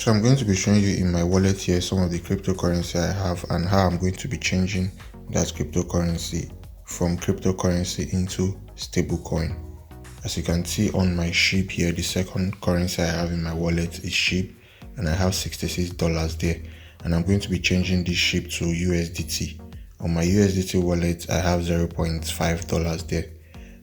So I'm going to be showing you in my wallet here some of the cryptocurrency I have and how I'm going to be changing that cryptocurrency from cryptocurrency into stablecoin. As you can see on my SHIB here, the second currency I have in my wallet is SHIB, and I have $66 there, and I'm going to be changing this SHIB to USDT. On my USDT wallet I have $0.5 there.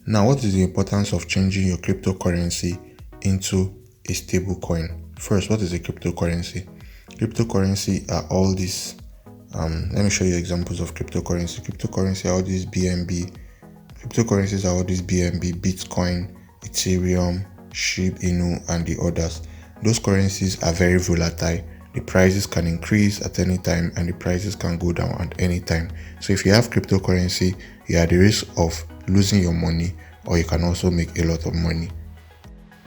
Now, what is the importance of changing your cryptocurrency into a stable coin? First, what is a cryptocurrency? Cryptocurrency are all these let me show you examples of cryptocurrency. Cryptocurrencies are all these BNB, Bitcoin, Ethereum, SHIB, Inu, and the others. Those currencies are very volatile. The prices can increase at any time and the prices can go down at any time. So if you have cryptocurrency, you are at the risk of losing your money, or you can also make a lot of money.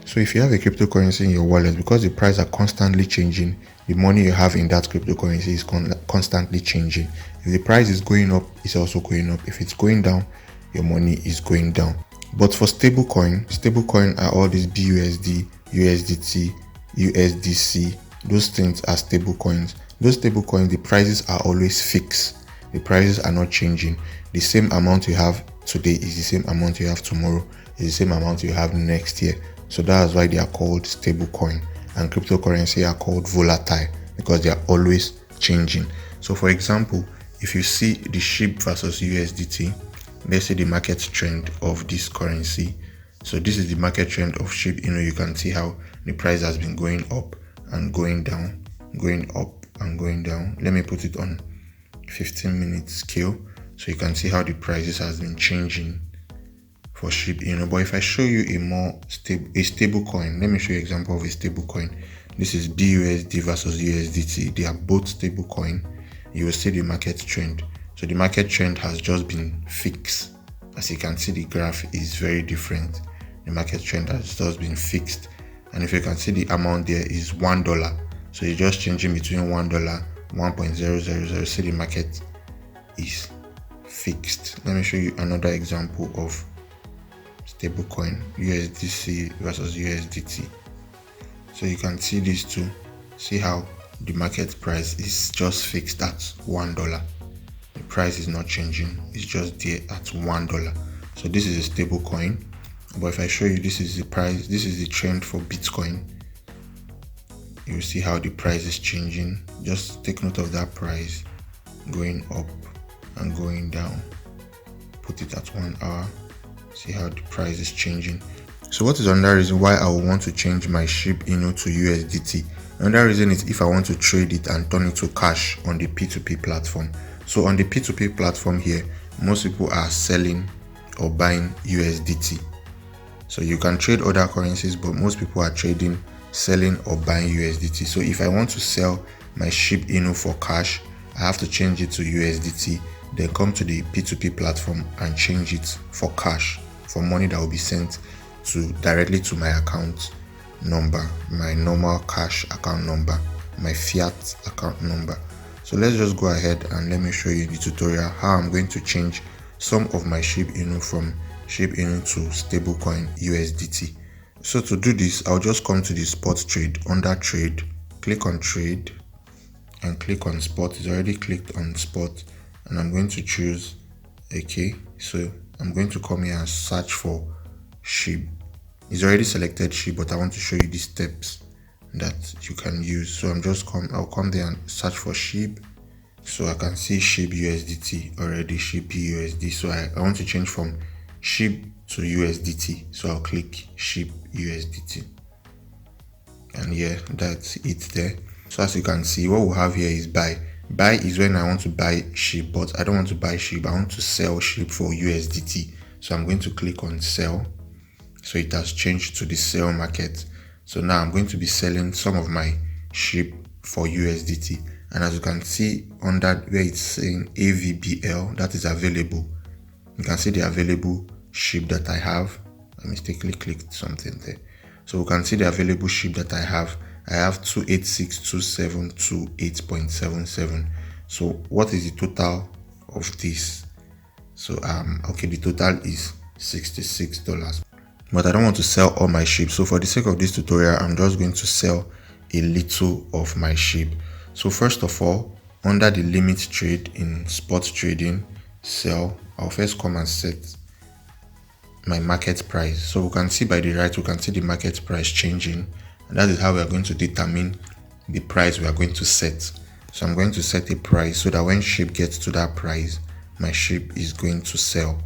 So if you have a cryptocurrency in your wallet, because the prices are constantly changing, the money you have in that cryptocurrency is constantly changing. If the price is going up, it's also going up. If it's going down, your money is going down. But for stablecoin are all these BUSD, USDT, USDC. Those things are stablecoins. Those stablecoins, the prices are always fixed. The prices are not changing. The same amount you have today is the same amount you have tomorrow, is the same amount you have next year. So that's why they are called stablecoin, and cryptocurrency are called volatile because they are always changing. So for example, if you see the SHIB versus USDT, let's say the market trend of this currency. So this is the market trend of SHIB. You can see how the price has been going up and going down, going up and going down. Let me put it on 15-minute scale so you can see how the prices has been changing for SHIB. But if I show you a stable coin, let me show you an example of a stable coin. This is BUSD versus USDT. They are both stable coin. You will see the market trend. So the market trend has just been fixed. As you can see, the graph is very different. The market trend has just been fixed, and if you can see, the amount there is $1. So you're just changing between $1, 1.000. See, the market is fixed. Let me show you another example of stablecoin, USDC versus USDT. So you can see these two. See how the market price is just fixed at $1. The price is not changing, it's just there at $1. So this is a stable coin. But if I show you, this is the price, this is the trend for Bitcoin. You see how the price is changing. Just take note of that price going up and going down. Put it at 1 hour. See how the price is changing. So what is another reason why I will want to change my SHIB to USDT? Another reason is if I want to trade it and turn it to cash on the P2P platform. So on the P2P platform here, most people are selling or buying USDT. So you can trade other currencies, but most people are selling or buying USDT. So if I want to sell my SHIB for cash, I have to change it to USDT, then come to the P2P platform and change it for cash, for money that will be sent directly to my account number, my normal cash account number, my fiat account number. So let's just go ahead and let me show you the tutorial how I'm going to change some of my SHIB from SHIB to stablecoin USDT. So to do this, I'll just come to the spot trade. Under trade, click on trade and click on spot. It's already clicked on spot, and I'm going to choose so I'm going to come here and search for SHIB. It's already selected SHIB, but I want to show you the steps that you can use. So I'll come there and search for SHIB. So I can see SHIB USDT already, SHIB USD. So I want to change from SHIB to USDT. So I'll click SHIB USDT. And yeah, that's it there. So as you can see, what we have here is buy. Buy is when I want to buy SHIB, but I don't want to buy SHIB. I want to sell SHIB for USDT. So I'm going to click on sell. So it has changed to the sell market. So now I'm going to be selling some of my SHIB for USDT. And as you can see under where it's saying AVBL, that is available. You can see the available SHIB that I have. I mistakenly clicked something there. So we can see the available SHIB that I have. I have 2862728.77. So what is the total of this? So the total is $66. But I don't want to sell all my SHIB. So for the sake of this tutorial, I'm just going to sell a little of my SHIB. So first of all, under the limit trade in spot trading, sell, I'll first come and set my market price. So we can see by the right, we can see the market price changing, and that is how we are going to determine the price we are going to set. So I'm going to set a price so that when SHIB gets to that price, my SHIB is going to sell.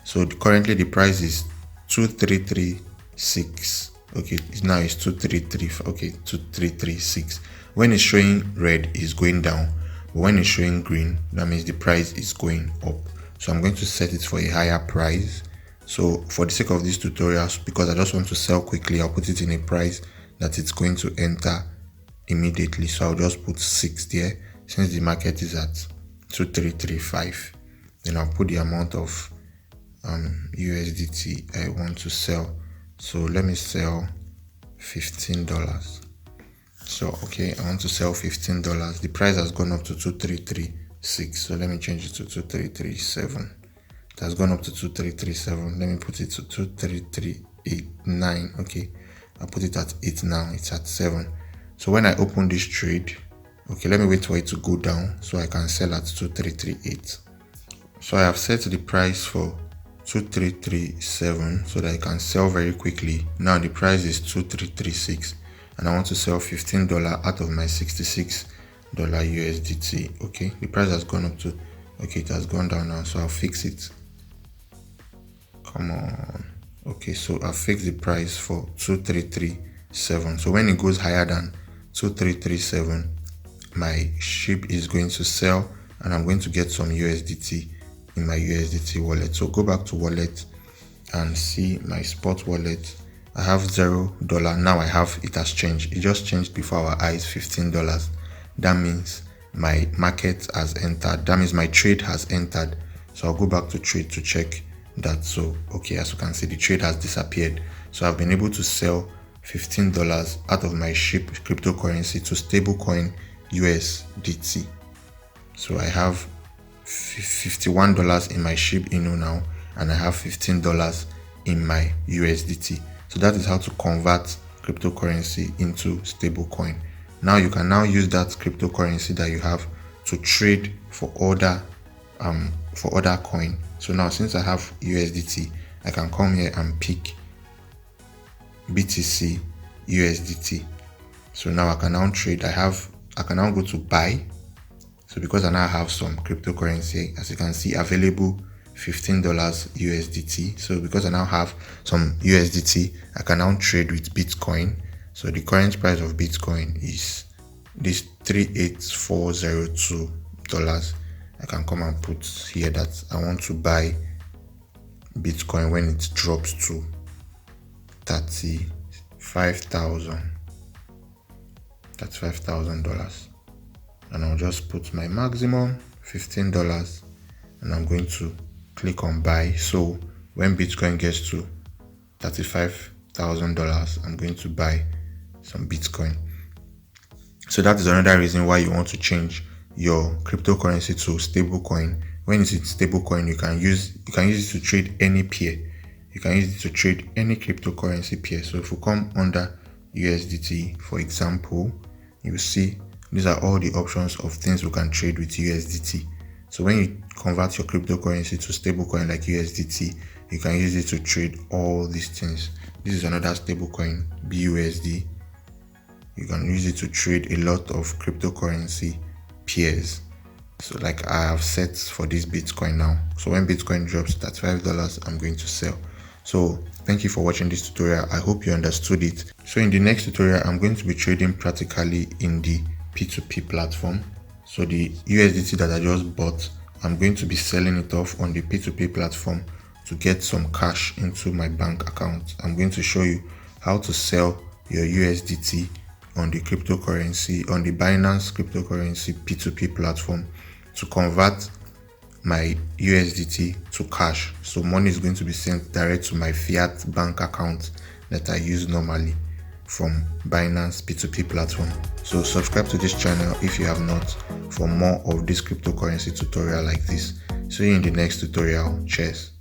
So currently the price is 2336. Okay, now it's 233. Okay, 2336. When it's showing red, it's going down, but when it's showing green, that means the price is going up. So I'm going to set it for a higher price. So for the sake of these tutorials, because I just want to sell quickly, I'll put it in a price that it's going to enter immediately. So I'll just put 6 there since the market is at 2335. Then I'll put the amount of USDT I want to sell. So let me sell $15. So okay, I want to sell $15. The price has gone up to 2336. So let me change it to 2337. It has gone up to 2337. Let me put it to 23389. Okay, I'll put it at 8 now. It's at 7. So when I open this trade, okay, let me wait for it to go down so I can sell at 2338. So I have set the price for 2337 so that I can sell very quickly. Now the price is 2336 and I want to sell $15 out of my $66 USDT. Okay, the price has gone up to, okay, it has gone down now, so I'll fix it. Come on. Okay, so I'll fix the price for 2337. So when it goes higher than 2337, my SHIB is going to sell and I'm going to get some USDT in my USDT wallet. So go back to wallet and see my spot wallet. I have $0. Now I have, it has changed. It just changed before our eyes, $15. That means my market has entered. That means my trade has entered. So I'll go back to trade to check that. So okay, as you can see, the trade has disappeared. So I've been able to sell $15 out of my SHIB cryptocurrency to stablecoin USDT. So I have $51 in my SHIB Inu now, and I have $15 in my USDT. So that is how to convert cryptocurrency into stablecoin. Now you can now use that cryptocurrency that you have to trade for other coin. So now since I have USDT, I can come here and pick BTC USDT. So now I can now trade. I can now go to buy. So because I now have some cryptocurrency, as you can see, available $15 USDT. So because I now have some USDT, I can now trade with Bitcoin. So the current price of Bitcoin is this $38402. I can come and put here that I want to buy Bitcoin when it drops to $35,000. And I'll just put my maximum $15 and I'm going to click on buy. So when Bitcoin gets to $35,000, I'm going to buy some Bitcoin. So that is another reason why you want to change your cryptocurrency to stablecoin. When it's in stablecoin, you can use it to trade any pair. You can use it to trade any cryptocurrency pair. So if we come under USDT, for example, you will see these are all the options of things we can trade with USDT. So when you convert your cryptocurrency to stablecoin like USDT, you can use it to trade all these things. This is another stablecoin, BUSD. You can use it to trade a lot of cryptocurrency pairs. So like I have set for this Bitcoin now. So when Bitcoin drops to $5, I'm going to sell. So thank you for watching this tutorial. I hope you understood it. So in the next tutorial, I'm going to be trading practically in the P2P platform. So the USDT that I just bought, I'm going to be selling it off on the P2P platform to get some cash into my bank account. I'm going to show you how to sell your USDT on the cryptocurrency, on the Binance cryptocurrency P2P platform to convert my USDT to cash. So money is going to be sent direct to my fiat bank account that I use normally from Binance P2P platform. So subscribe to this channel if you have not for more of this cryptocurrency tutorial like this. See you in the next tutorial. Cheers.